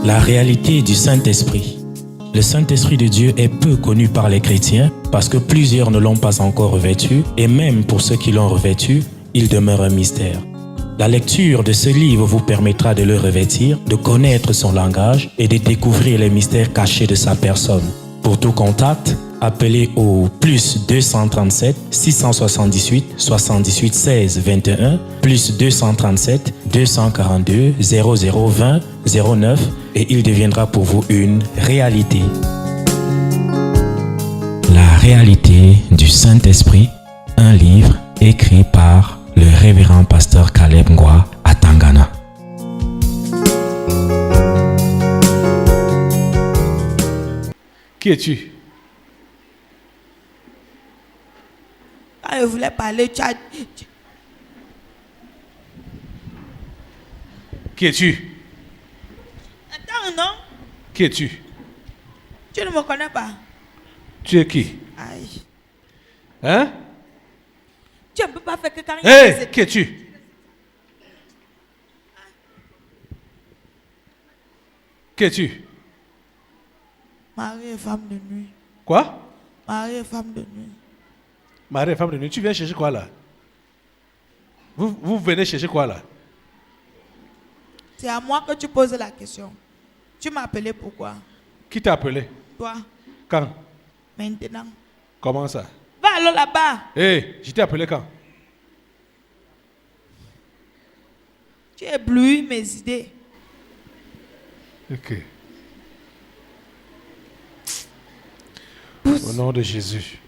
La réalité du Saint-Esprit. Le Saint-Esprit de Dieu est peu connu par les chrétiens parce que plusieurs ne l'ont pas encore revêtu et même pour ceux qui l'ont revêtu, il demeure un mystère. La lecture de ce livre vous permettra de le revêtir, de connaître son langage et de découvrir les mystères cachés de sa personne. Pour tout contact, appelez au plus 237 678 78 16 21 plus 237 242 0020 09 et il deviendra pour vous une réalité. La réalité du Saint-Esprit, un livre écrit par le révérend pasteur Caleb Ngwa à Tangana. Qui es-tu? Quand je voulais parler, Qui es-tu? Attends, non? Qui es-tu? Tu ne me connais pas. Tu es qui? Aïe. Hein? Tu ne peux pas faire que quand il Hé, qui es-tu? Qui es-tu? Marie et femme de nuit. Quoi? Marie et femme de nuit. Marie et femme de nuit, tu viens chercher quoi là? Vous venez chercher quoi là? C'est à moi que tu poses la question. Tu m'as appelé pourquoi? Qui t'a appelé? Toi, Quand? maintenant. Comment ça? Va alors là-bas. Hé, je t'ai appelé quand? Tu éblouis mes idées. Ok. Au nom de Jésus.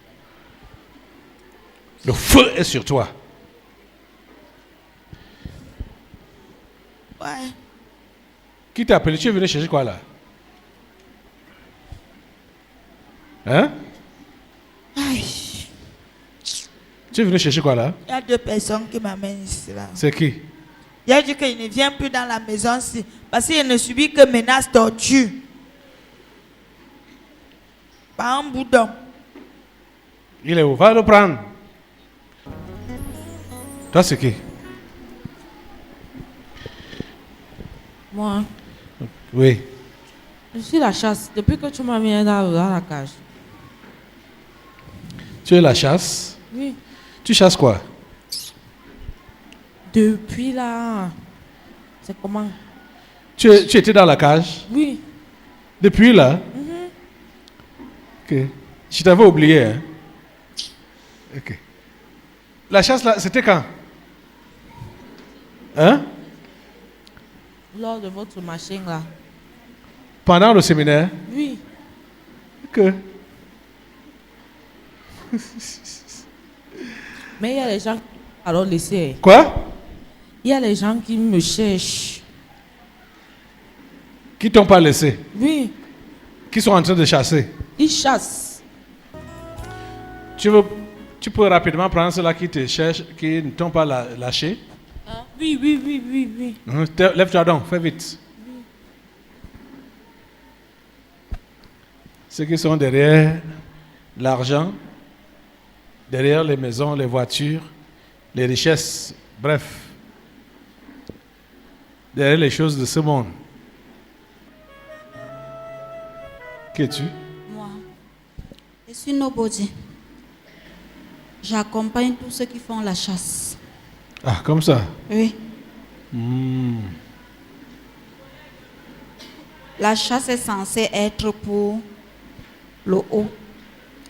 Le feu est sur toi. Ouais. Qui t'a appelé? Tu es venu chercher quoi là? Hein? Aïe. Tu es venu chercher quoi là? Il y a deux personnes qui m'amènent ici là. C'est qui? Il a dit qu'il ne vient plus dans la maison parce qu'il ne subit que menaces, torture. Par un boudon. Il est où? Va le prendre. Toi, c'est qui? Moi, Oui. je suis la chasse. Depuis que tu m'as mis dans la cage. Tu es la chasse? Oui. Tu chasses quoi? Depuis là. C'est comment? Tu étais dans la cage? Oui. Depuis là? Ok. Je t'avais oublié. Hein? Ok. La chasse là, c'était quand? Hein? Lors de votre machine là. Pendant le séminaire? Oui. Ok. Mais il y a les gens qui alors laissé. Quoi? Il y a les gens qui me cherchent. Qui t'ont pas laissé? Oui. Qui sont en train de chasser? Ils chassent. Tu peux rapidement prendre ceux-là qui te cherchent, qui ne t'ont pas lâché? Hein? Oui, oui, oui, oui, oui. Lève-toi donc, fais vite. Ceux qui sont derrière l'argent, derrière les maisons, les voitures, les richesses, bref, derrière les choses de ce monde. Qui es-tu? Moi, je suis nobody. J'accompagne tous ceux qui font la chasse. Ah, comme ça? Oui. Hmm. La chasse est censée être pour le haut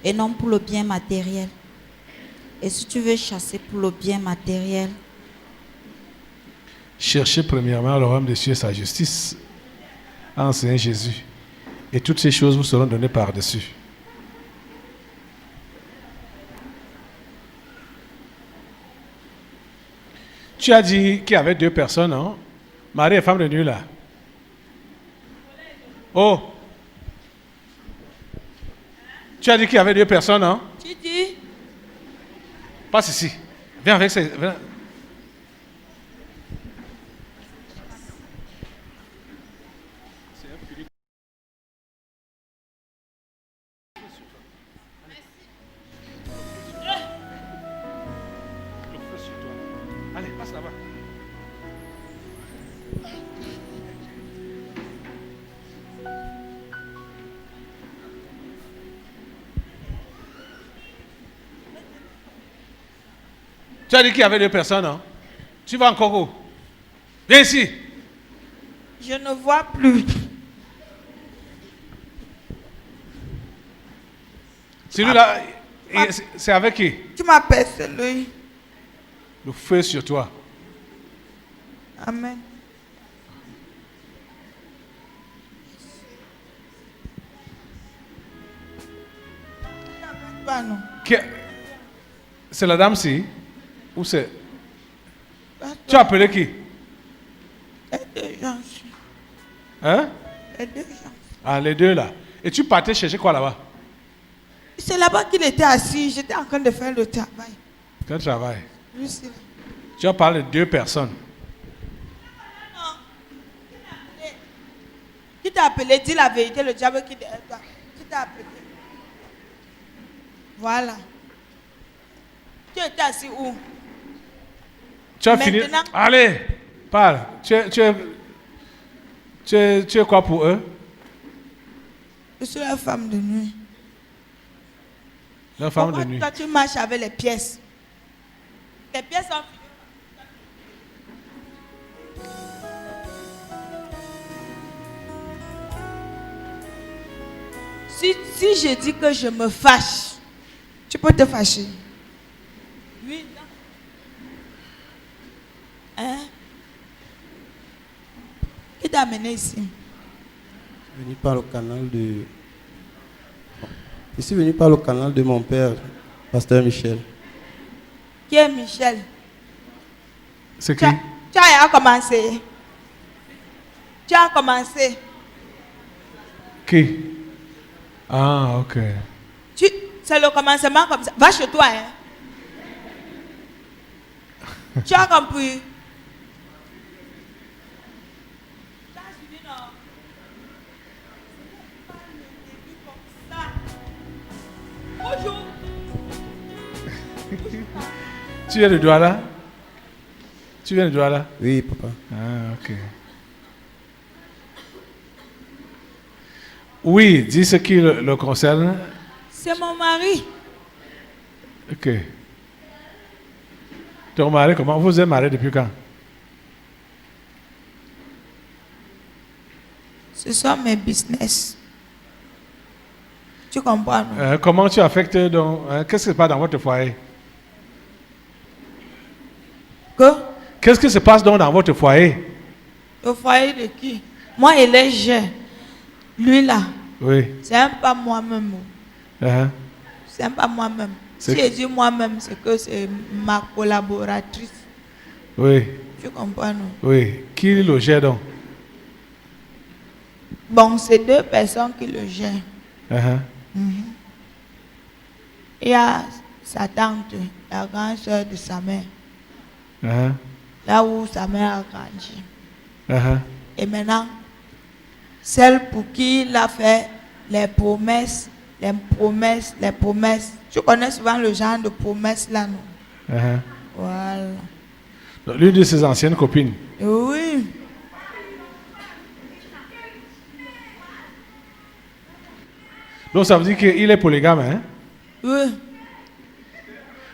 et non pour le bien matériel. Et si tu veux chasser pour le bien matériel, Cherchez premièrement le royaume des cieux et sa justice, a enseigné Jésus. Et toutes ces choses vous seront données par-dessus. Tu as dit qu'il y avait deux personnes, non? Marie et femme de nuit là. Oh! Tu as dit qu'il y avait deux personnes, non? Tu dis? Passe ici. Viens avec ces... Viens. Allez, passe là-bas. Tu as dit qu'il y avait 2 personnes, non? Tu vas encore où? Viens ici. Je ne vois plus. Celui-là, c'est avec qui? Tu m'as percé l'œil. Le feu sur toi. Amen. Pas non. C'est la dame-ci? Ou c'est... Tu as appelé qui? Les 2 gens. Hein? Les 2 gens. Ah, les 2 là. Et tu partais chercher quoi là-bas? C'est là-bas qu'il était assis. J'étais en train de faire le travail. Quel travail? Juste là. Tu as parlé de 2 personnes. Qui t'a appelé? Dis la vérité, le diable qui est derrière toi. Qui t'a appelé? Voilà. Tu étais assis où? Tu as fini. Maintenant- Allez, parle. Tu es quoi pour eux? Je suis la femme de nuit. La femme Pourquoi de nuit. toi tu marches avec les pièces? Les pièces sont finies. Si je dis que je me fâche, tu peux te fâcher. Oui, non. Hein? Qui t'a amené ici? Venu par le canal de... Je suis venu par le canal de mon père, pasteur Michel. Qui est Michel? C'est Tu qui? as commencé. Tu as commencé. Qui? Ah, ok. C'est le commencement comme ça. Va chez toi, hein. Tu as compris? Tu as suivi, non? Bonjour. Tu viens de Douala? Tu viens de Douala? Oui, papa. Ah, ok. Oui, dis ce qui le concerne. C'est mon mari. Ok. Ton mari, comment? Vous êtes mariés depuis quand? Ce sont mes business. Tu comprends, non? Comment tu affectes donc... qu'est-ce qui se passe dans votre foyer? Que? Qu'est-ce qui se passe donc dans votre foyer? Le foyer de qui? Moi, il est jeune. Lui, là, Oui. c'est un pas moi-même. Uh-huh. C'est un pas moi-même. C'est- Si je dis moi-même, c'est que c'est ma collaboratrice. Oui. Tu comprends, non? Oui. Qui le gère donc? Bon, c'est 2 personnes qui le gèrent. Uh-huh. Il y a sa tante, la grande soeur de sa mère, Uh-huh. là où sa mère a grandi. Uh-huh. Et maintenant, celle pour qui il a fait les promesses. Tu connais souvent le genre de promesses là, non? Uh-huh. Voilà. Donc, l'une de ses anciennes copines. Oui. Donc ça veut dire qu'il est polygame, hein? Oui.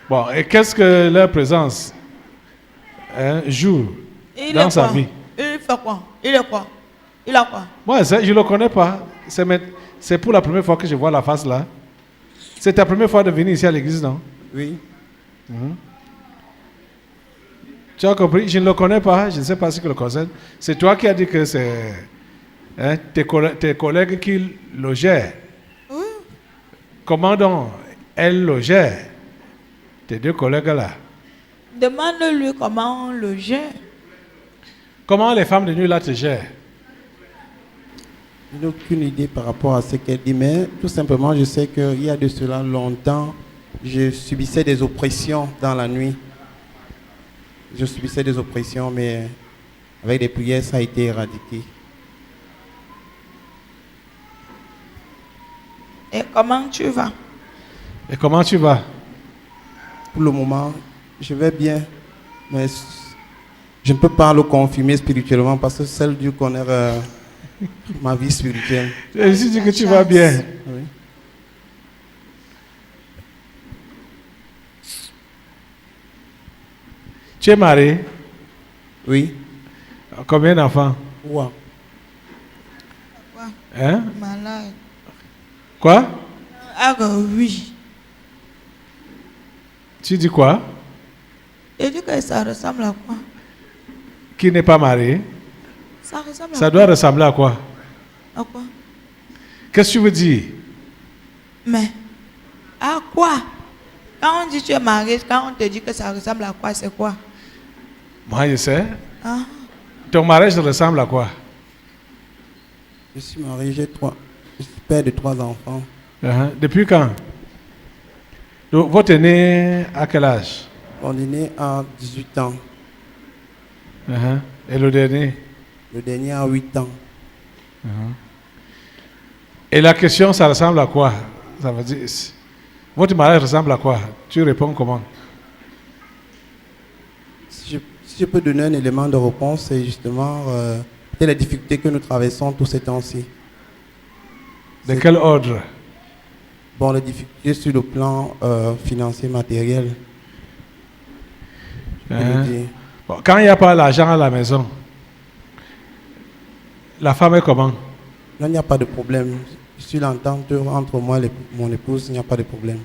Bon, et qu'est-ce que leur présence joue Il dans est sa quoi? vie? Il fait quoi? Il est quoi? Il a quoi? Moi, je ne le connais pas. C'est pour la première fois que je vois la face là. C'est ta première fois de venir ici à l'église, non? Oui. Tu as compris? Je ne le connais pas. Je ne sais pas ce que le concerne. C'est toi qui as dit que c'est tes collègues qui le gèrent. Oui. Comment donc elle le gère? Tes 2 collègues là. Demande-lui comment on le gère. Comment les femmes de nuit là te gèrent? Je n'ai aucune idée par rapport à ce qu'elle dit, mais tout simplement, je sais qu'il y a de cela longtemps, je subissais des oppressions dans la nuit. Je subissais des oppressions, mais avec des prières, ça a été éradiqué. Et comment tu vas? Et comment tu vas? Pour le moment, je vais bien, mais je ne peux pas le confirmer spirituellement parce que seul Dieu connaît ma vie spirituelle. Je dis que tu vas bien. Oui. Tu es marié? Oui. Combien d'enfants? 3. Hein? Malade. Quoi? Ah, oui. Tu dis quoi? Et dit que ça ressemble à quoi? Qui n'est pas marié? Ça ressemble Ça doit ressembler à quoi? à quoi? Qu'est-ce que tu veux dire? Mais, à quoi? Quand on dit tu es marié, quand on te dit que ça ressemble à quoi, c'est quoi? Moi, je sais. Ah. Ton mariage ressemble à quoi? Je suis marié, je suis père de 3 enfants. Depuis quand? Donc, votre aîné à quel âge? On est né à 18 ans. Et le dernier? Le dernier a 8 ans. Et la question, ça ressemble à quoi? Ça veut dire, votre mariage ressemble à quoi? Tu réponds comment? Si je peux donner un élément de réponse, c'est justement les difficultés que nous traversons tous ces temps-ci. De quel ordre? Bon, les difficultés sur le plan financier, matériel. Je peux le dire. Bon, quand il n'y a pas l'argent à la maison, la femme est comment? Là, il n'y a pas de problème. Sur l'entente entre moi et mon épouse, il n'y a pas de problème.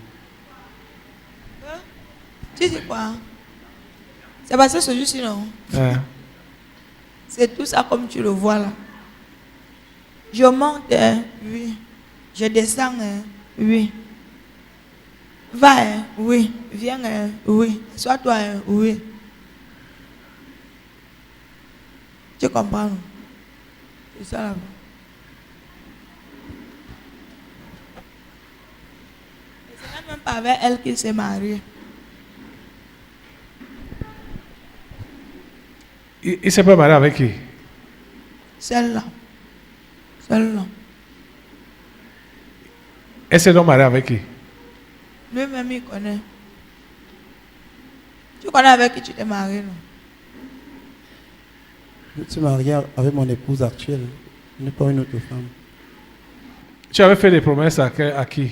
Tu dis quoi? C'est parce que celui-ci, non? C'est tout ça comme tu le vois là. Je monte, oui. Je descends, oui. Va, oui. Viens, oui. Sois-toi, oui. Tu comprends? Non? C'est ça là. C'est même pas avec elle qu'il s'est marié. Il s'est pas marié avec qui? Celle-là. Celle-là. Elle s'est donc mariée avec qui? Lui-même, il connaît. Tu connais avec qui tu t'es marié, non? Je suis marié avec mon épouse actuelle. Je n'ai pas une autre femme. Tu avais fait des promesses à qui?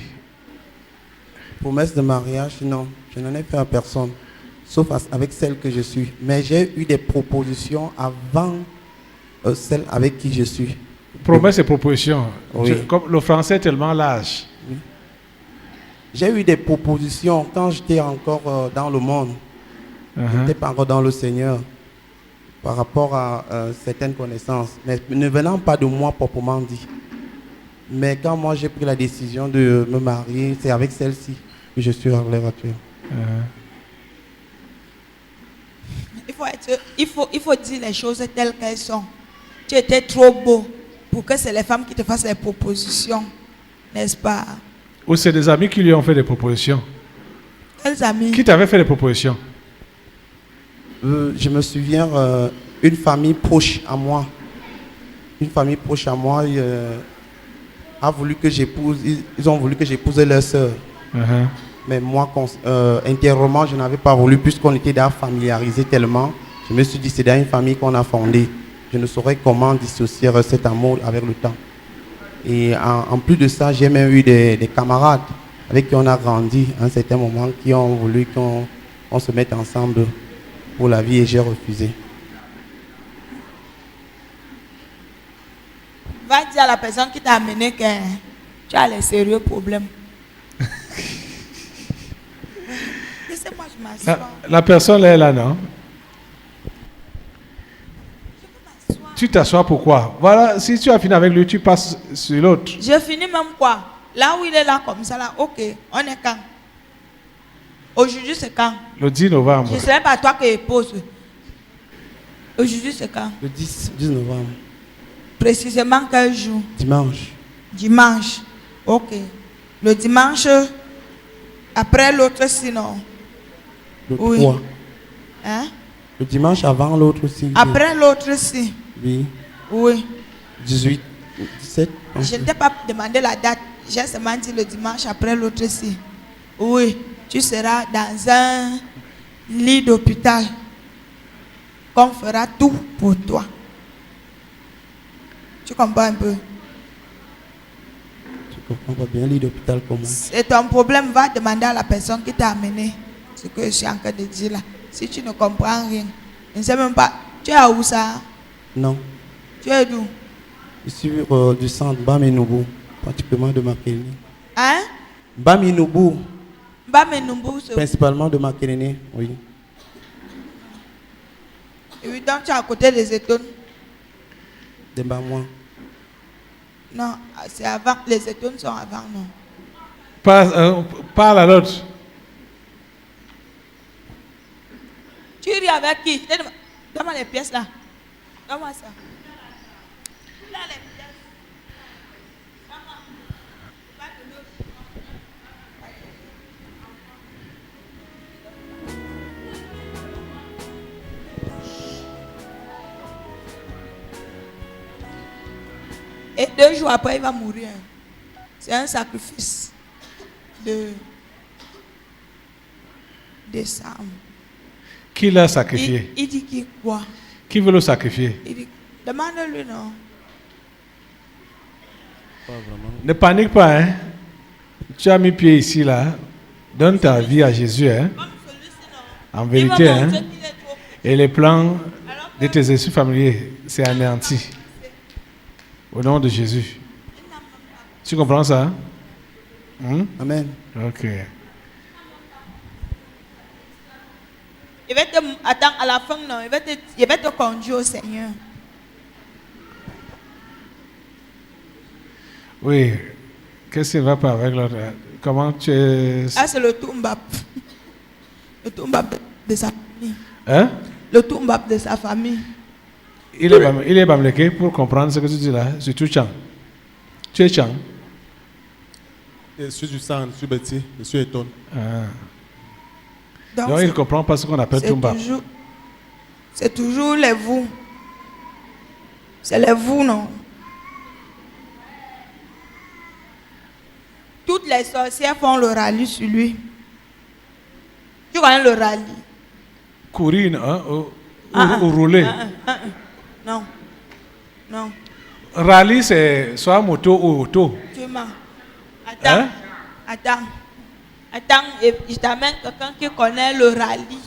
Promesse de mariage, non. Je n'en ai fait à personne. Sauf avec celle que je suis. Mais j'ai eu des propositions avant celle avec qui je suis. Promesse et proposition. Oui. Comme le français est tellement large. Oui. J'ai eu des propositions quand j'étais encore dans le monde. Je n'étais pas encore dans le Seigneur. Par rapport à certaines connaissances. Mais ne venant pas de moi proprement dit. Mais quand moi j'ai pris la décision de me marier, c'est avec celle-ci que je suis à l'heure actuelle. Il faut dire les choses telles qu'elles sont. Tu étais trop beau pour que c'est les femmes qui te fassent les propositions, n'est-ce pas? Ou c'est des amis qui lui ont fait des propositions? Quels amis? Qui t'avait fait des propositions? Je me souviens, une famille proche à moi. Une famille proche à moi a voulu que j'épouse, ils ont voulu que j'épouse leur sœur. Mais moi, intérieurement, je n'avais pas voulu, puisqu'on était déjà familiarisés tellement. Je me suis dit, c'est dans une famille qu'on a fondée. Je ne saurais comment dissocier cet amour avec le temps. Et en plus de ça, j'ai même eu des camarades avec qui on a grandi à un certain moment, qui ont voulu qu'on se mette ensemble pour la vie, et j'ai refusé. Va dire à la personne qui t'a amené que tu as les sérieux problèmes. Laissez-moi, je m'assois. La personne est là, non? Tu t'assois pourquoi? Voilà, si tu as fini avec lui, tu passes sur l'autre. J'ai fini même quoi? Là où il est là comme ça, là, ok, on est quand? Aujourd'hui, c'est quand? Le 10 novembre. Je ne sais pas toi qui pose. Aujourd'hui, c'est quand? Le 10 novembre. Précisément quel jour? Dimanche. Dimanche. Ok. Le dimanche, après l'autre, sinon. Le 3. Oui. Hein? Le dimanche avant l'autre aussi. Après l'autre, si. Oui. Oui. 18, 17. Je ne t'ai pas demandé la date. J'ai seulement dit le dimanche après l'autre, si. Oui. Tu seras dans un lit d'hôpital. Qu'on fera tout pour toi. Tu comprends un peu? Je comprends pas bien, lit d'hôpital comment? C'est ton problème. Va demander à la personne qui t'a amené ce que je suis en train de dire là. Si tu ne comprends rien, je ne sais même pas. Tu es à où ça? Non. Tu es d'où? Je suis du centre Bamenoubou, pratiquement de Makélénie. Hein? Bamenoubou, Bamenoubou, c'est où? principalement de Makélénie, oui. Et oui, donc tu es à côté des étoiles. De Bamois. Non, c'est avant. Les étoiles sont avant, non. Parle à l'autre. Tu ris avec qui? Donne-moi les pièces là. Donne-moi ça. Là, les pièces. Donne-moi. Va te l'autre. Et 2 jours après, il va mourir. C'est un sacrifice de sang. Qui l'a sacrifié? Il dit qu'il quoi? Qui veut le sacrifier? Il dit, demande-lui, non. Ne panique pas, hein. Tu as mis pied ici, là. Donne ta vie à Jésus, hein. En vérité, hein. Et les plans de tes esprits familiers, c'est anéanti. Au nom de Jésus. Tu comprends ça? Amen. Ok. Il va te attends à la fin, non. Il va te conduire au Seigneur. Oui. Qu'est-ce qui ne va pas avec l'autre? Comment tu es... Ah, c'est le toumbap. Le toumbap de sa famille. Hein? Le toumbap de sa famille. Il est bamleké pour comprendre ce que tu dis là. C'est tout Chang. Tu es Chang. Je suis du sang, je suis Betty, je suis Eton. Ah. Donc il ne comprend pas ce qu'on appelle Tumba. C'est toujours les vous. C'est les vous, non? Toutes les sorcières font le rallye sur lui. Tu connais le rallye? Courir, hein? Ou rouler? Non. Non. Rallye, c'est soit moto ou auto. Tu mens. Attends. Hein? Attends, je t'amène quelqu'un qui connaît le rallye.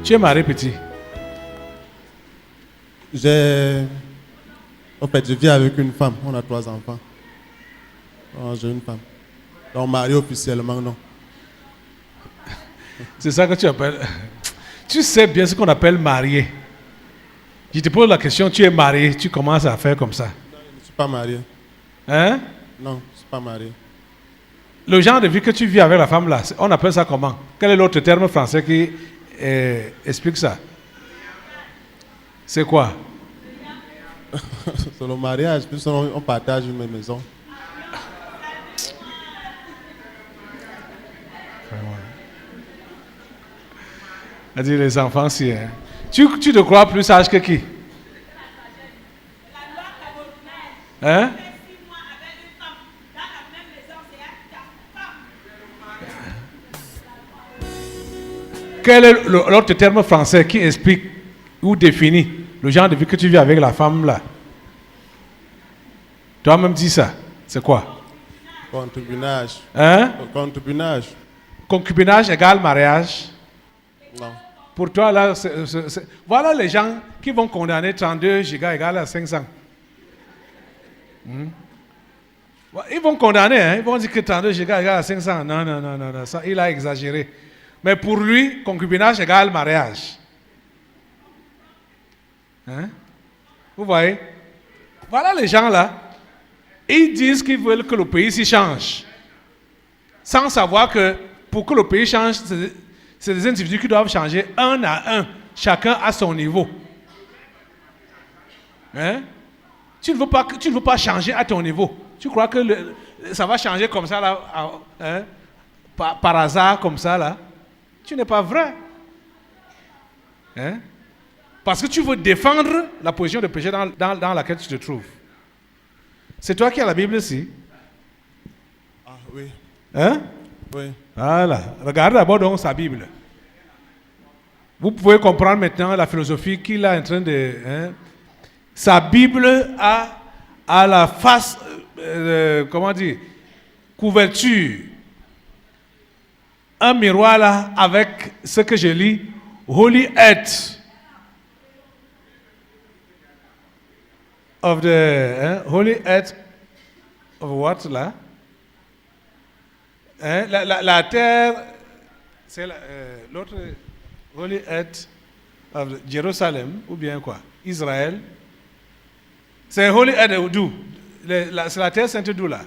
Tu es marié, petit? En fait, je vis avec une femme. On a 3 enfants. Oh, j'ai une femme. Donc, marié officiellement, non. C'est ça que tu appelles... Tu sais bien ce qu'on appelle marié. Je te pose la question, tu es marié, tu commences à faire comme ça. Non, je ne suis pas marié. Hein? Non, je ne suis pas marié. Le genre de vie que tu vis avec la femme là, on appelle ça comment? Quel est l'autre terme français qui explique ça? C'est quoi? C'est le mariage, puis on partage une même maison. On dit les enfants, si. Hein? Tu te crois plus sage que qui? Hein? Quel est l'autre terme français qui explique ou définit le genre de vie que tu vis avec la femme là? Toi-même dis ça. C'est quoi? Concubinage. Hein? Concubinage. Concubinage égale mariage. Non. Pour toi là, voilà les gens qui vont condamner 32 gigas égale à 500. Ils vont condamner, hein? Ils vont dire que 32 gigas égale à 500. Non, ça, il a exagéré. Mais pour lui, concubinage égale mariage. Hein? Vous voyez? Voilà les gens là. Ils disent qu'ils veulent que le pays s'y change. Sans savoir que pour que le pays change, c'est des individus qui doivent changer un à un, chacun à son niveau. Hein? Tu ne veux pas changer à ton niveau. Tu crois que ça va changer comme ça, là, hein? par hasard, comme ça, là? Tu n'es pas vrai. Hein? Parce que tu veux défendre la position de péché dans laquelle tu te trouves. C'est toi qui as la Bible ici. Ah oui. Hein? Oui. Voilà. Regardez d'abord donc sa Bible. Vous pouvez comprendre maintenant la philosophie qu'il est en train de... Hein? Sa Bible a la face, comment dire, couverture. Un miroir là avec ce que je lis, Holy Earth of the Holy Earth of what là? La terre, c'est l'autre Holy Earth of Jérusalem ou bien quoi? Israël. C'est Holy Earth d'où? C'est la terre sainte d'où là?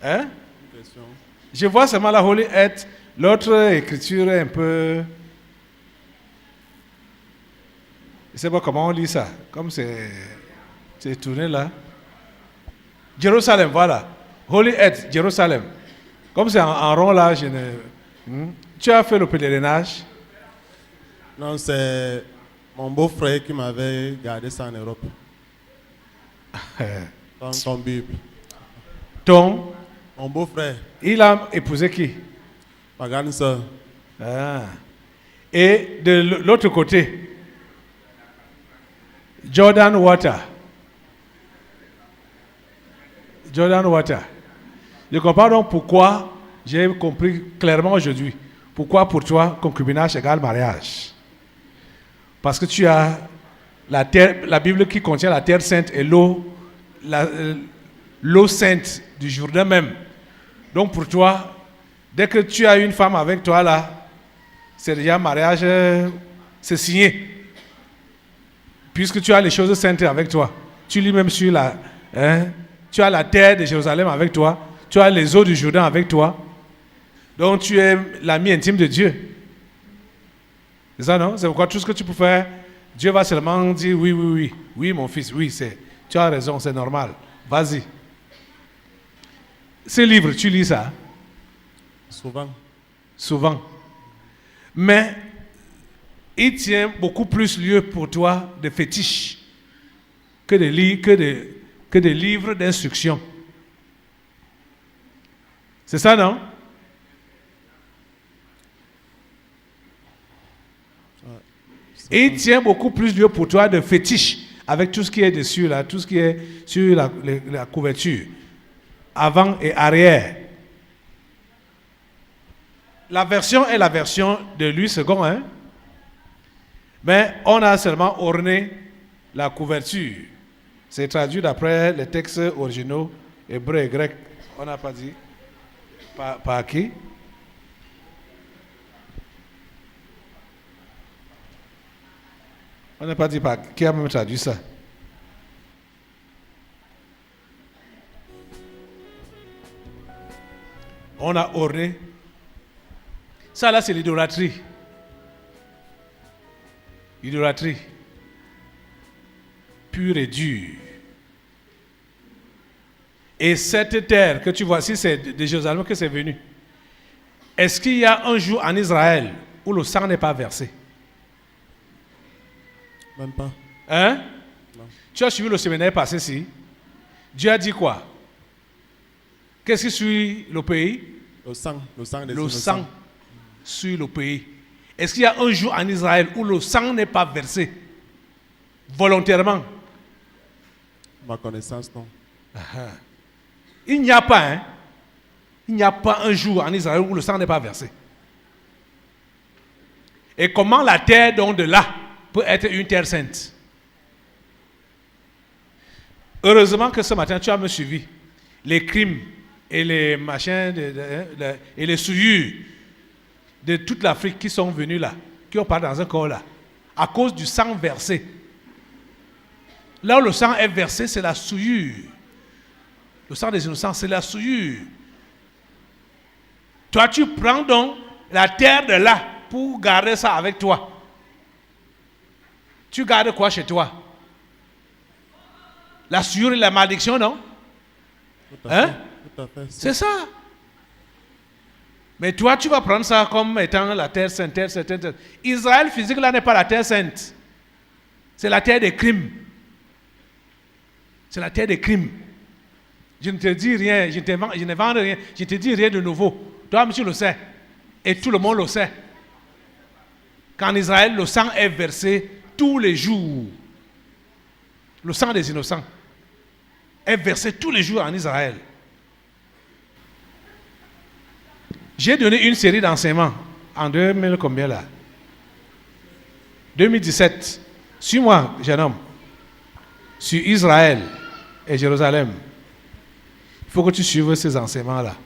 Hein? Je vois seulement la Holy Earth. L'autre écriture est un peu... Je ne sais pas comment on lit ça. Comme c'est tourné là. Jérusalem, voilà. Holy Earth, Jérusalem. Comme c'est en rond là, je ne... Tu as fait le pèlerinage? Non, c'est mon beau-frère qui m'avait gardé ça en Europe. Dans ton Bible. Mon beau-frère. Il a épousé qui? Ma grande soeur. Ah. Et de l'autre côté, Jordan Water. Jordan Water. Je comprends donc pourquoi, j'ai compris clairement aujourd'hui, pourquoi pour toi, concubinage égale mariage. Parce que tu as la terre, la Bible qui contient la terre sainte et l'eau sainte du Jourdain même. Donc pour toi, dès que tu as une femme avec toi là, c'est déjà mariage, c'est signé. Puisque tu as les choses saintes avec toi. Tu lis même sur tu as la terre de Jérusalem avec toi. Tu as les eaux du Jourdain avec toi. Donc tu es l'ami intime de Dieu. C'est ça, non? C'est pourquoi tout ce que tu peux faire, Dieu va seulement dire oui, oui, oui. Oui, mon fils, oui, tu as raison, c'est normal. Vas-y. Ces livres, tu lis ça? Souvent. Souvent. Mais il tient beaucoup plus lieu pour toi de fétiches que de livres d'instruction. C'est ça, non? Il tient beaucoup plus lieu pour toi de fétiches avec tout ce qui est dessus, là, tout ce qui est sur la couverture, avant et arrière. La version est la version de Louis II, hein? Mais on a seulement orné la couverture. C'est traduit d'après les textes originaux, hébreux et grecs. On n'a pas dit par qui? On n'a pas dit par qui a même traduit ça. On a orné. Ça là, c'est l'idolâtrie. Idolâtrie. Pure et dure. Et cette terre que tu vois, si c'est de Jérusalem que c'est venu, est-ce qu'il y a un jour en Israël où le sang n'est pas versé? Même pas. Hein? Non. Tu as suivi le séminaire passé ici. Dieu a dit quoi? Qu'est-ce qui suit le pays? Le sang des Le innocents. sang suit le pays. Est-ce qu'il y a un jour en Israël où le sang n'est pas versé volontairement? Ma connaissance, non. Il n'y a pas, hein? Il n'y a pas un jour en Israël où le sang n'est pas versé. Et comment la terre donc de là peut être une terre sainte? Heureusement que ce matin tu as me suivi. Les crimes et les machins et les souillures de toute l'Afrique qui sont venus là, qui ont parlé dans un corps là, à cause du sang versé. Là où le sang est versé, c'est la souillure. Le sang des innocents, c'est la souillure. Toi, tu prends donc la terre de là pour garder ça avec toi. Tu gardes quoi chez toi? La souillure et la malédiction, non? Tout à fait. Tout à fait. C'est ça. Mais toi, tu vas prendre ça comme étant la terre sainte, terre sainte, terre sainte. Israël physique, là, n'est pas la terre sainte. C'est la terre des crimes. C'est la terre des crimes. Je ne te dis rien, je n'invente rien, je te dis rien de nouveau. Toi, monsieur, le sais. Et tout le monde le sait. Qu'en Israël, le sang est versé tous les jours. le sang des innocents, est versé tous les jours en Israël. J'ai donné une série d'enseignements en 2000 combien là 2017. Suis-moi, jeune homme, sur Israël et Jérusalem. Il faut que tu suives ces enseignements-là.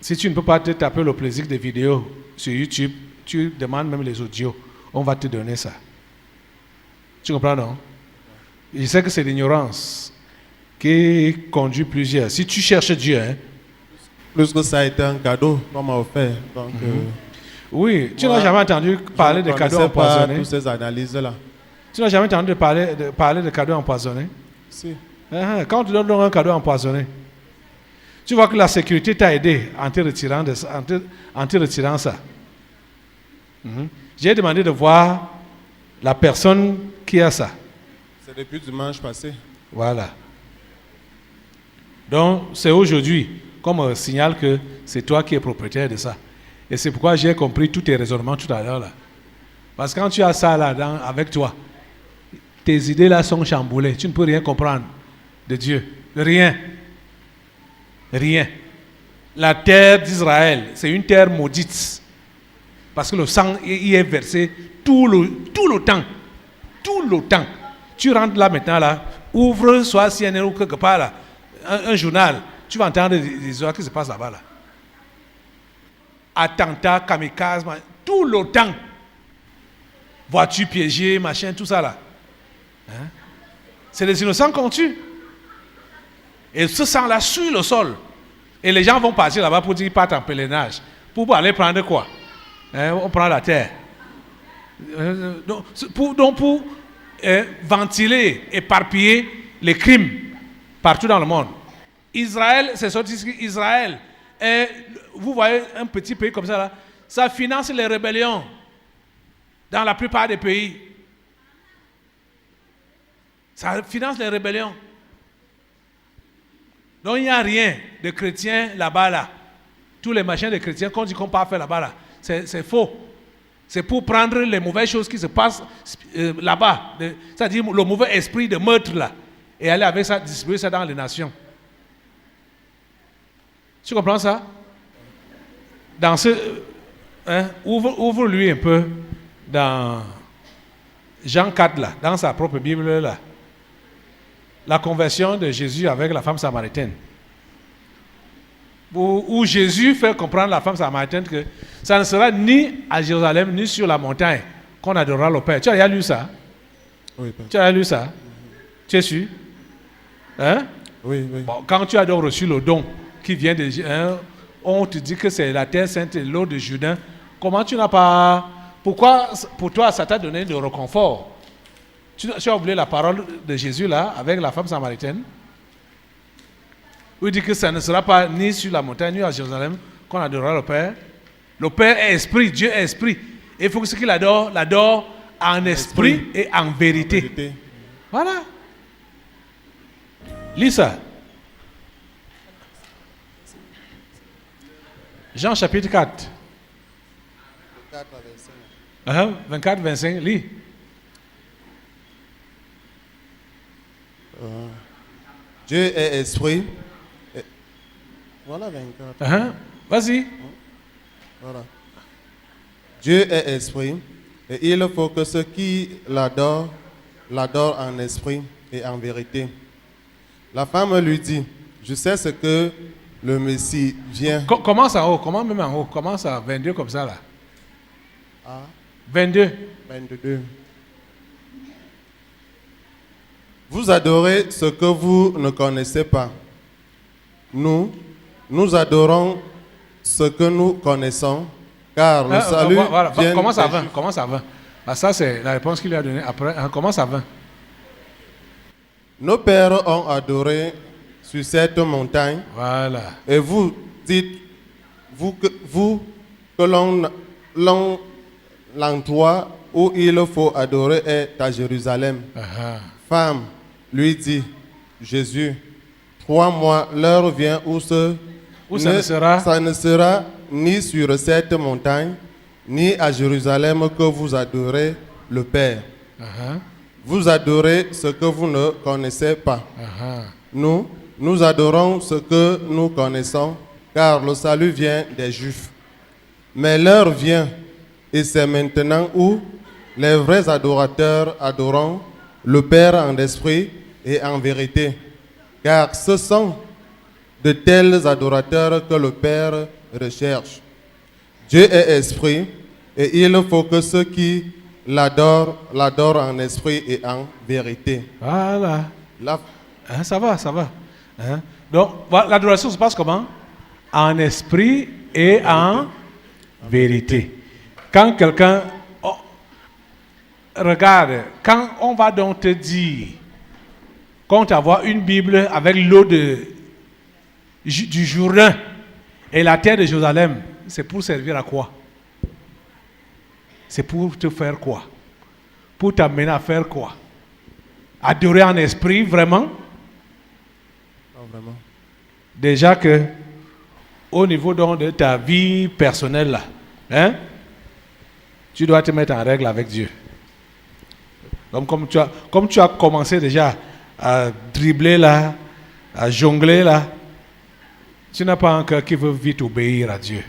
Si tu ne peux pas te taper le plaisir des vidéos sur YouTube, tu demandes même les audios. On va te donner ça. Tu comprends, non? Je sais que c'est l'ignorance qui conduit plusieurs. Si tu cherches Dieu, hein, Plus que ça a été un cadeau qu'on m'a offert. Donc, oui, tu n'as jamais entendu parler de cadeaux empoisonnés. Toutes ces analyses-là. Tu n'as jamais entendu parler de cadeaux empoisonnés. Si. Quand tu donnes un cadeau empoisonné, tu vois que la sécurité t'a aidé en te retirant, ça. J'ai demandé de voir la personne qui a ça. C'est depuis dimanche passé. Voilà. Donc, c'est aujourd'hui qu'on me signale que c'est toi qui es propriétaire de ça. Et c'est pourquoi j'ai compris tous tes raisonnements tout à l'heure là. Parce que quand tu as ça là avec toi, tes idées là sont chamboulées. Tu ne peux rien comprendre de Dieu. Rien. Rien. La terre d'Israël, c'est une terre maudite. Parce que le sang y est versé tout le temps. Tout le temps. Tu rentres là maintenant là, ouvre soit CNN ou quelque part là, un journal, tu vas entendre des histoires qui se passent là-bas là. Attentats, kamikazes, tout le temps. Voitures piégées, machin, tout ça là. Hein? C'est les innocents qu'on tue. Et ce sang-là suit le sol. Et les gens vont partir là-bas pour dire qu'ils partent en pèlerinage. Pour aller prendre quoi? Hein? On prend la terre. Pour ventiler, éparpiller les crimes partout dans le monde. Israël, c'est sorti ici, Israël. Vous voyez un petit pays comme ça là, ça finance les rébellions dans la plupart des pays. Ça finance les rébellions. Donc il n'y a rien de chrétien là-bas là. Tous les machins de chrétiens qu'on dit qu'on peut faire là-bas là, c'est faux. C'est pour prendre les mauvaises choses qui se passent là-bas, c'est-à-dire le mauvais esprit de meurtre là, et aller avec ça, distribuer ça dans les nations. Tu comprends ça? Dans ce, ouvre-lui un peu dans Jean 4 là, dans sa propre Bible là, la conversion de Jésus avec la femme samaritaine. Où Jésus fait comprendre à la femme samaritaine que ça ne sera ni à Jérusalem ni sur la montagne qu'on adorera le Père. Tu as déjà lu ça? Oui, Père. Tu as déjà lu ça? Tu es sûr? Hein? Oui, oui. Bon, quand tu as donc reçu le don qui vient de... on te dit que c'est la terre sainte et l'eau de Jourdain. Comment tu n'as pas... Pourquoi pour toi ça t'a donné de réconfort? Tu as oublié la parole de Jésus là avec la femme samaritaine? Où il dit que ça ne sera pas ni sur la montagne ni à Jérusalem qu'on adorera le Père. Le Père est esprit, Dieu est esprit. Et il faut que ce qu'il adore, l'adore en esprit et en vérité. Voilà. Lis ça. Jean chapitre 4. 24, 25, lis. Dieu est esprit. Voilà 24. Vas-y. Voilà. Dieu est esprit et il faut que ceux qui l'adorent en esprit et en vérité. La femme lui dit, je sais ce que le Messie vient. Commence en haut, comment même en haut, commence à 22 comme ça là. Ah, 22. 22. Vous adorez ce que vous ne connaissez pas. Nous adorons ce que nous connaissons, car le salut vient... Commence à 20. Ah, ça, c'est la réponse qu'il lui a donnée après. Commence à 20. Nos pères ont adoré sur cette montagne. Voilà. Et vous dites, que l'endroit où il faut adorer est à Jérusalem. Femme, lui dit Jésus, 3 mois, l'heure vient où ça ne sera ni sur cette montagne, ni à Jérusalem que vous adorez le Père. vous adorez ce que vous ne connaissez pas. Nous adorons ce que nous connaissons, car le salut vient des Juifs. Mais l'heure vient, et c'est maintenant où les vrais adorateurs adoreront le Père en esprit et en vérité, car ce sont de tels adorateurs que le Père recherche. Dieu est esprit, et il faut que ceux qui l'adorent en esprit et en vérité. Voilà. Hein, ça va. Hein? Donc, l'adoration se passe comment? En esprit et en vérité. Quand quelqu'un... regarde, quand on va donc te dire qu'on t'envoie une Bible avec l'eau du Jourdain et la terre de Jérusalem, c'est pour servir à quoi? C'est pour te faire quoi? Pour t'amener à faire quoi? Adorer en esprit, vraiment? Non, vraiment. Déjà que, au niveau donc de ta vie personnelle, là, hein, tu dois te mettre en règle avec Dieu. Donc, comme tu as commencé déjà à dribbler là, à jongler là, tu n'as pas un cœur qui veut vite obéir à Dieu.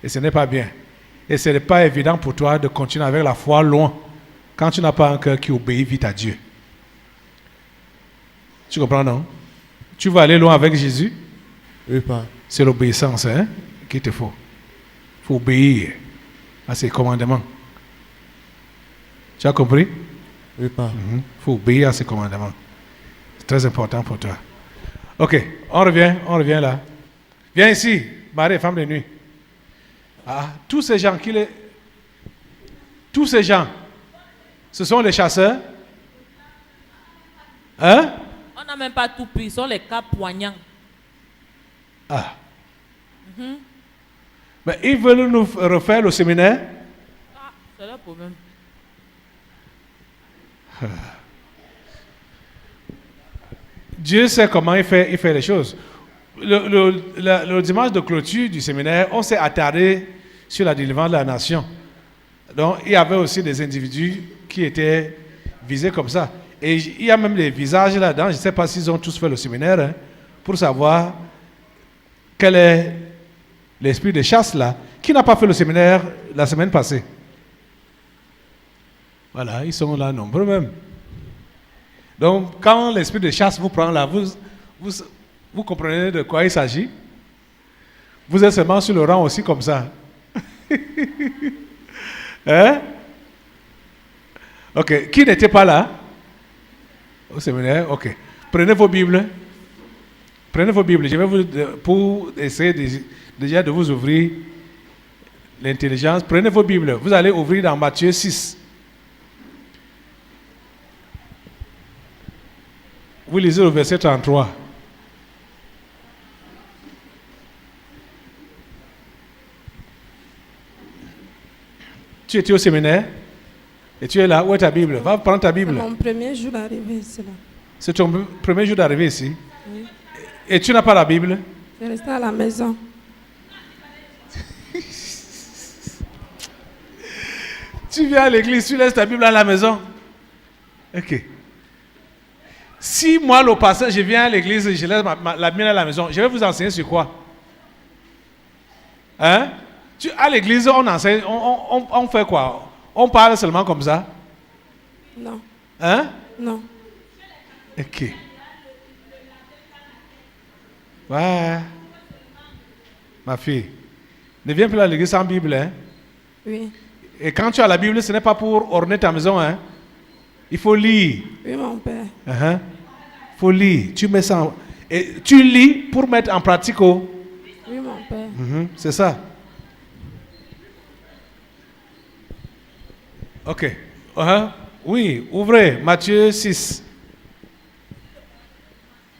Et ce n'est pas bien. Et ce n'est pas évident pour toi de continuer avec la foi loin quand tu n'as pas un cœur qui obéit vite à Dieu. Tu comprends, non? Tu vas aller loin avec Jésus? Oui, pas. C'est l'obéissance, hein, qu'il te faut. Il faut obéir à ses commandements. Tu as compris? Oui, pas. Il faut obéir à ses commandements. C'est très important pour toi. Ok, on revient là. Viens ici, Marie, femme de nuit. Ah, tous ces gens, ce sont les chasseurs. Hein? On n'a même pas tout pris, ce sont les cas poignants. Ah. Mais ils veulent nous refaire le séminaire. Ah, c'est leur problème. Dieu sait comment il fait les choses. Le dimanche de clôture du séminaire, on s'est attardé sur la délivrance de la nation. Donc, il y avait aussi des individus qui étaient visés comme ça. Et il y a même des visages là-dedans, je ne sais pas s'ils ont tous fait le séminaire, hein, pour savoir quel est l'esprit de chasse là. Qui n'a pas fait le séminaire la semaine passée? Voilà, ils sont là nombreux même. Donc, quand l'esprit de chasse vous prend là, vous comprenez de quoi il s'agit? Vous êtes seulement sur le rang aussi comme ça. Hein? Ok, qui n'était pas là? Au séminaire? Ok. Prenez vos Bibles. Je vais vous, pour essayer déjà de vous ouvrir l'intelligence. Prenez vos Bibles. Vous allez ouvrir dans Matthieu 6. Vous lisez le verset 33. Tu étais au séminaire et tu es là. Où est ta Bible? Va prendre ta Bible. C'est mon premier jour d'arrivée ici. Là. C'est ton premier jour d'arrivée ici? Oui. Et tu n'as pas la Bible? Je restais à la maison. Tu viens à l'église, tu laisses ta Bible à la maison? Ok. Si moi, le pasteur, je viens à l'église et je laisse la mienne à la maison, je vais vous enseigner sur quoi? Hein? À l'église, on enseigne, on fait quoi? On parle seulement comme ça? Non. Hein? Non. Ok. Ouais. Ma fille, ne viens plus à l'église sans Bible, hein? Oui. Et quand tu as la Bible, ce n'est pas pour orner ta maison, hein? Il faut lire. Oui, mon père. Il faut lire. Tu mets ça et tu lis pour mettre en pratique. Oui, mon père. C'est ça. Ok. Oui, ouvrez Matthieu 6.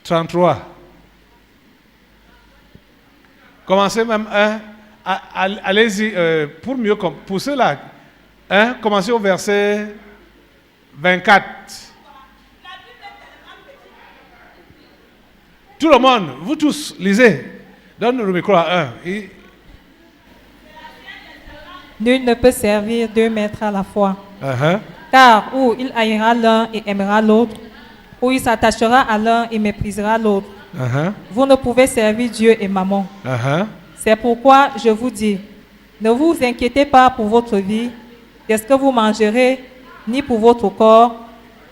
33. Commencez même. Allez-y. Pour ceux-là, commencez au verset 24. Tout le monde, vous tous, lisez. Donne le micro à un. Nul ne peut servir deux maîtres à la fois. Car ou il haïra l'un et aimera l'autre, ou il s'attachera à l'un et méprisera l'autre. Vous ne pouvez servir Dieu et Mammon. C'est pourquoi je vous dis, ne vous inquiétez pas pour votre vie, qu'est-ce que vous mangerez, ni pour votre corps,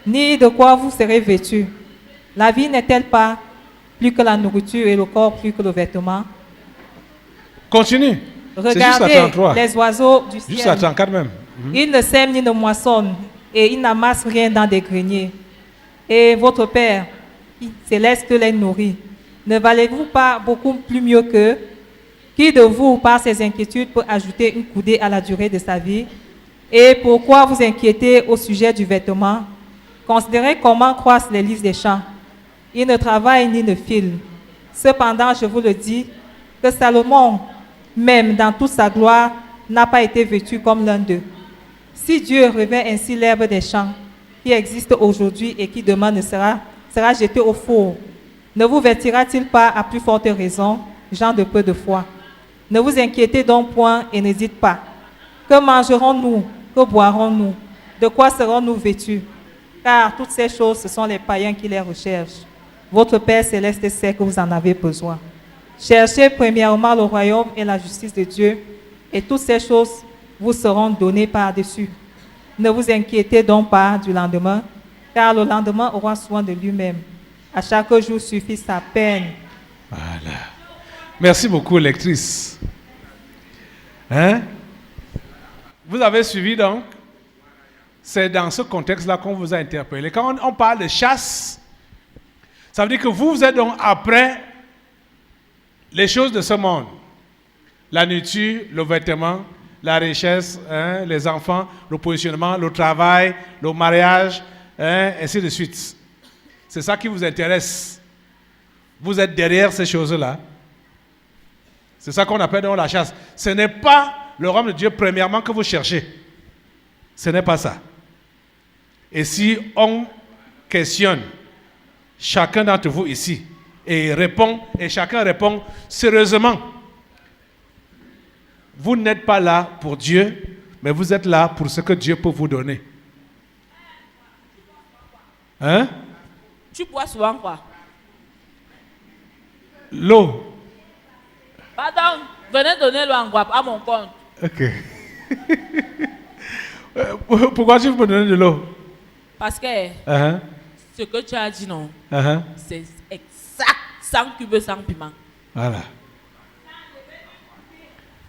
ni de quoi vous serez vêtus. La vie n'est-elle pas plus que la nourriture et le corps plus que le vêtement? Continue. Regardez les oiseaux du ciel. Juste à 34 même. Ils ne sèment ni ne moissonnent et ils n'amassent rien dans des greniers. Et votre Père céleste les nourrit. Ne valez-vous pas beaucoup plus mieux qu'eux? Qui de vous, par ses inquiétudes, peut ajouter une coudée à la durée de sa vie? Et pourquoi vous inquiétez au sujet du vêtement? Considérez comment croissent les lys des champs. Ils ne travaillent ni ne filent. Cependant, je vous le dis, que Salomon, même dans toute sa gloire, n'a pas été vêtu comme l'un d'eux. Si Dieu revêt ainsi l'herbe des champs, qui existe aujourd'hui et qui demain ne sera jetée au four, ne vous vêtira-t-il pas à plus forte raison, gens de peu de foi? Ne vous inquiétez donc point et ne dites pas, que mangerons-nous, que boirons-nous, de quoi serons-nous vêtus? Car toutes ces choses, ce sont les païens qui les recherchent. Votre Père céleste sait que vous en avez besoin. Cherchez premièrement le royaume et la justice de Dieu, et toutes ces choses vous seront données par-dessus. Ne vous inquiétez donc pas du lendemain, car le lendemain aura soin de lui-même. À chaque jour suffit sa peine. Voilà. Merci beaucoup, lectrice. Hein? Vous avez suivi donc? C'est dans ce contexte-là qu'on vous a interpellé. Quand on parle de chasse, ça veut dire que vous êtes donc après les choses de ce monde. La nourriture, le vêtement, la richesse, hein, les enfants, le positionnement, le travail, le mariage, hein, ainsi de suite. C'est ça qui vous intéresse. Vous êtes derrière ces choses-là. C'est ça qu'on appelle donc la chasse. Ce n'est pas le royaume de Dieu premièrement que vous cherchez. Ce n'est pas ça. Et si on questionne chacun d'entre vous ici et chacun répond sérieusement, vous n'êtes pas là pour Dieu, mais vous êtes là pour ce que Dieu peut vous donner. Hein? Tu bois souvent quoi? L'eau. Pardon, venez donner l'eau en guap à mon compte. Ok. Pourquoi tu veux me donner de l'eau? Parce que ce que tu as dit, non, c'est exact, sans cube, sans piment. Voilà.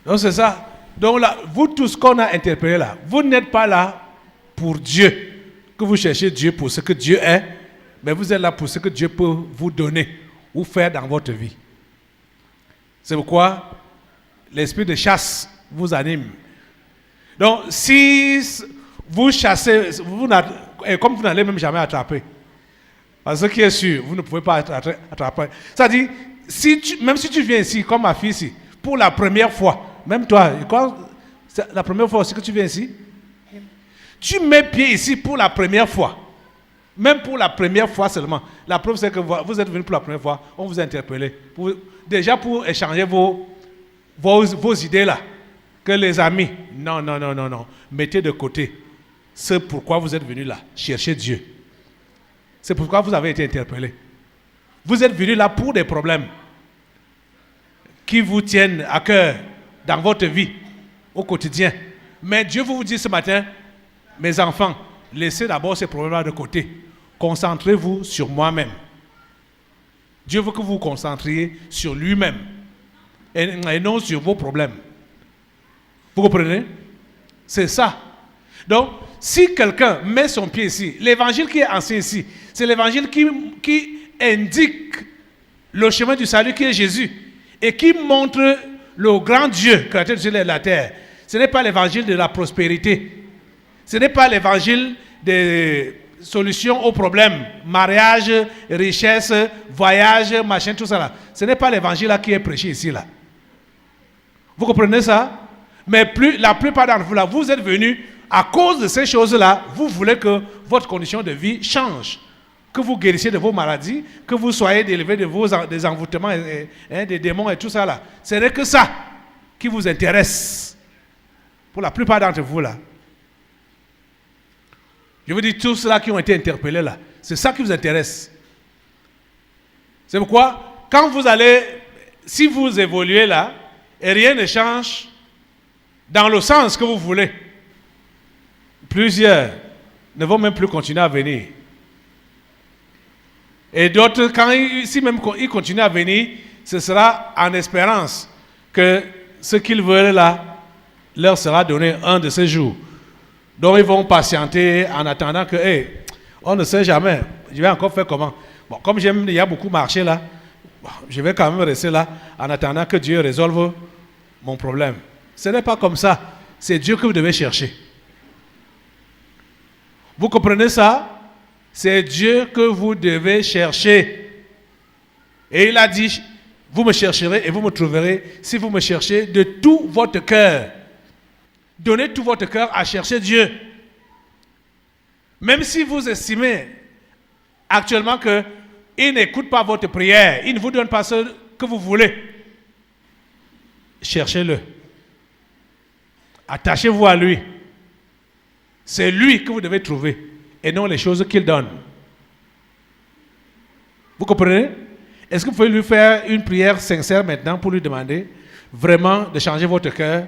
Donc c'est ça. Donc là, vous tous qu'on a interpellé là, vous n'êtes pas là pour Dieu, que vous cherchez Dieu pour ce que Dieu est, mais vous êtes là pour ce que Dieu peut vous donner ou faire dans votre vie. C'est pourquoi l'esprit de chasse vous anime. Donc si vous chassez, comme vous n'allez même jamais attraper, parce que ce qui est sûr, vous ne pouvez pas attraper. C'est-à-dire, même si tu viens ici, comme ma fille ici, pour la première fois, même toi, c'est la première fois aussi que tu viens ici, tu mets pied ici pour la première fois. Même pour la première fois seulement. La preuve, c'est que vous êtes venu pour la première fois, on vous a interpellé. Déjà pour échanger vos idées là. Que les amis, non. Mettez de côté. C'est pourquoi vous êtes venu là. Cherchez Dieu. C'est pourquoi vous avez été interpellé. Vous êtes venu là pour des problèmes qui vous tiennent à cœur dans votre vie, au quotidien. Mais Dieu vous dit ce matin, mes enfants, laissez d'abord ces problèmes-là de côté. Concentrez-vous sur moi-même. Dieu veut que vous vous concentriez sur lui-même et non sur vos problèmes. Vous comprenez? C'est ça. Donc, si quelqu'un met son pied ici, l'évangile qui est enseigné ici, c'est l'évangile qui indique le chemin du salut qui est Jésus et qui montre le grand Dieu, créateur du ciel et de la terre. Ce n'est pas l'évangile de la prospérité. Ce n'est pas l'évangile des solutions aux problèmes, mariage, richesse, voyage, machin, tout ça là. Ce n'est pas l'évangile là qui est prêché ici là. Vous comprenez ça? Mais la plupart d'entre vous là, vous êtes venus à cause de ces choses-là, vous voulez que votre condition de vie change, que vous guérissiez de vos maladies, que vous soyez délivrés de des envoûtements, des démons et tout ça là. Ce n'est que ça qui vous intéresse. Pour la plupart d'entre vous là. Je veux dire, tous ceux-là qui ont été interpellés là, c'est ça qui vous intéresse. C'est pourquoi, quand vous allez, si vous évoluez là, et rien ne change dans le sens que vous voulez, plusieurs ne vont même plus continuer à venir. Et d'autres, si même ils continuent à venir, ce sera en espérance que ce qu'ils veulent là leur sera donné un de ces jours. Donc ils vont patienter en attendant que, on ne sait jamais, je vais encore faire comment. Bon, comme il y a beaucoup marché là, je vais quand même rester là en attendant que Dieu résolve mon problème. Ce n'est pas comme ça. C'est Dieu que vous devez chercher. Vous comprenez ça? C'est Dieu que vous devez chercher. Et il a dit, vous me chercherez et vous me trouverez si vous me cherchez de tout votre cœur. Donnez tout votre cœur à chercher Dieu. Même si vous estimez actuellement qu'il n'écoute pas votre prière, il ne vous donne pas ce que vous voulez, cherchez-le. Attachez-vous à lui. C'est lui que vous devez trouver et non les choses qu'il donne. Vous comprenez? Est-ce que vous pouvez lui faire une prière sincère maintenant pour lui demander vraiment de changer votre cœur?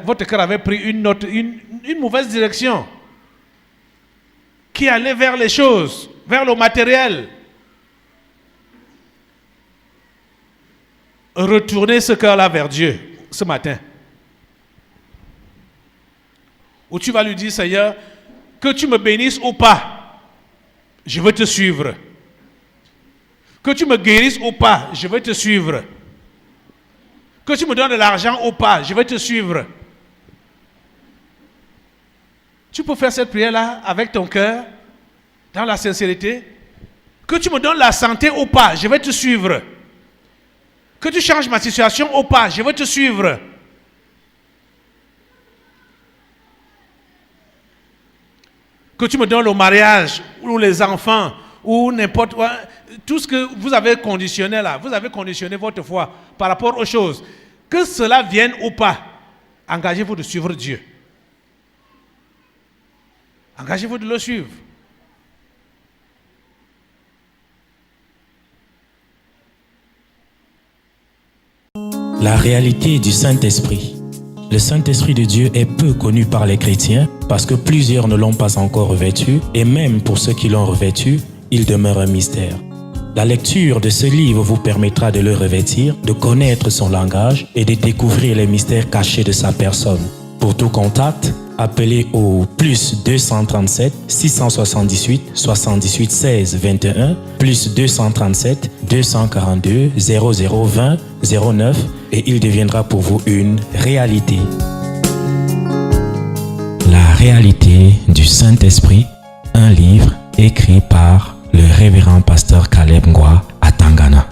Votre cœur avait pris une mauvaise direction qui allait vers les choses, vers le matériel. Retournez ce cœur-là vers Dieu ce matin. Où tu vas lui dire, Seigneur, que tu me bénisses ou pas, je vais te suivre. Que tu me guérisses ou pas, je vais te suivre. Que tu me donnes de l'argent ou pas, je vais te suivre. Tu peux faire cette prière-là avec ton cœur, dans la sincérité. Que tu me donnes la santé ou pas, je vais te suivre. Que tu changes ma situation ou pas, je vais te suivre. Que tu me donnes le mariage, ou les enfants, ou n'importe quoi, tout ce que vous avez conditionné là, vous avez conditionné votre foi par rapport aux choses. Que cela vienne ou pas, engagez-vous de suivre Dieu. Engagez-vous de le suivre. La réalité du Saint-Esprit. Le Saint-Esprit de Dieu est peu connu par les chrétiens parce que plusieurs ne l'ont pas encore revêtu et même pour ceux qui l'ont revêtu, il demeure un mystère. La lecture de ce livre vous permettra de le revêtir, de connaître son langage et de découvrir les mystères cachés de sa personne. Pour tout contact, appelez au plus 237 678 78 16 21 plus 237 242 0020 09 et il deviendra pour vous une réalité. La réalité du Saint-Esprit, un livre écrit par le révérend pasteur Caleb Ngwa à Tangana.